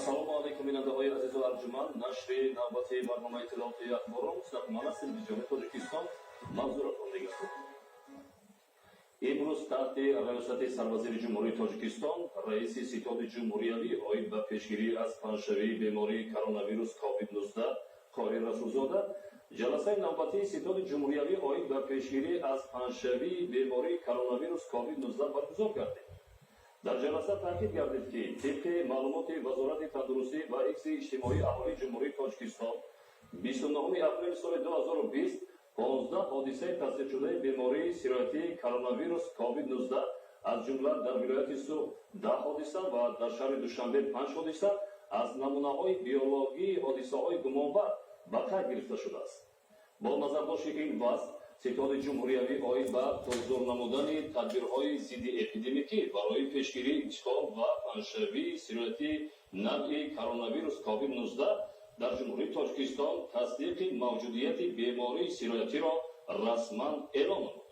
Assalomu alaykum binodahoyi aziz va arjuman. Nashri navbati barnoma itilofati axborot Saqmana televizioni Tojikiston mavzular o'rnatildi. Imroz tahti rayosati Sarvaziri Jumhuriyati Tojikiston raisi Sitodi Jumhuriyavi oid ba peshgiri az panshavi bemori koronavirus COVID-19 Qohir Rasulzoda jalsayi navbati Sitodi Jumhuriyavi oid ba peshgiri az panshavi bemori koronavirus COVID-19 barguzor gardid. در جلسه تاکید گردید که طبق معلومات وزارت تندرستی و حفظ اجتماعی اهالی جمهوری تاجیکستان 29 اپریل سال 2020 15 حادثه تصدیق شده بیماری سرایتی کرونا ویروس کووید 19 از جمله در ولایت سوق 10 حادثه و در شهر دوشنبه 5 حادثه از نمونه‌های بیولوژی حادثه‌های گمانبر به کار گرفته شده است. با نظرداشت این وضع Sitodi Jumhuriyavi oid ba tozor namudani tadbirhoyi ziddi epidemiki baroyi peshgiri intiqol va panshavi sirati navi koronavirus COVID-19 dar Jumhuriyati Tojikiston tasdiqi mavjudiyati bemori sirati ro rasman e'lon qildi.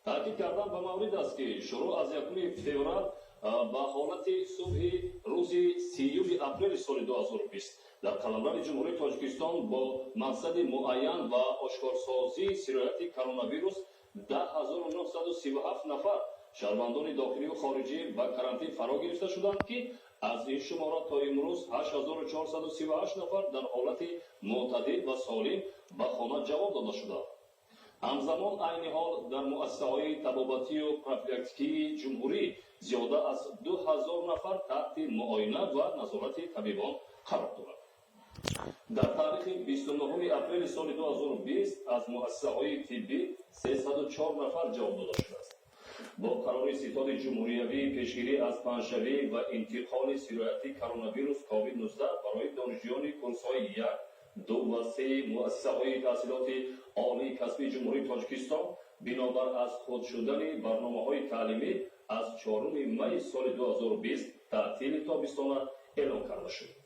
Ta'kid kardan ba mavrid ast ki shuru az 1 fevral ba holati subhi ruzi 30 april soli 2020 در قلمرو جمهوری تاجیکستان با مقصد معین و آشکارسازی سرایت کرونا ویروس 10937 نفر شهروندان داخلی و خارجی به کرانتین فرا گرفته شدند که از این شمارات تا امروز 8438 نفر در حالت معتدل و سالم به خانه جواب داده شدند. همزمان عین حال در مؤسسه‌های طبابتی و پروفیلاکتیکی جمهوری زیاده از 2000 نفر تحت معاینه و نظارت طبیبان قرار دارند. در تاریخ 29 اپریل سال 2020 از مؤسسه‌های طبی 304 نفر جواب داده شده است. با قرار ستاد جمهوریوی پیشگیری از پنشوی و انتقال سرایت کرونا کووید 19 برای دانشجویان کورس‌های 1، 2 و 3 مؤسسه‌های تحصیلات عالی کسبی جمهوری تاجیکستان بنابر از خود شدن برنامه‌های تعلیمی از 4 می سال 2020 تعطیل تابستانه اعلام کرده شد.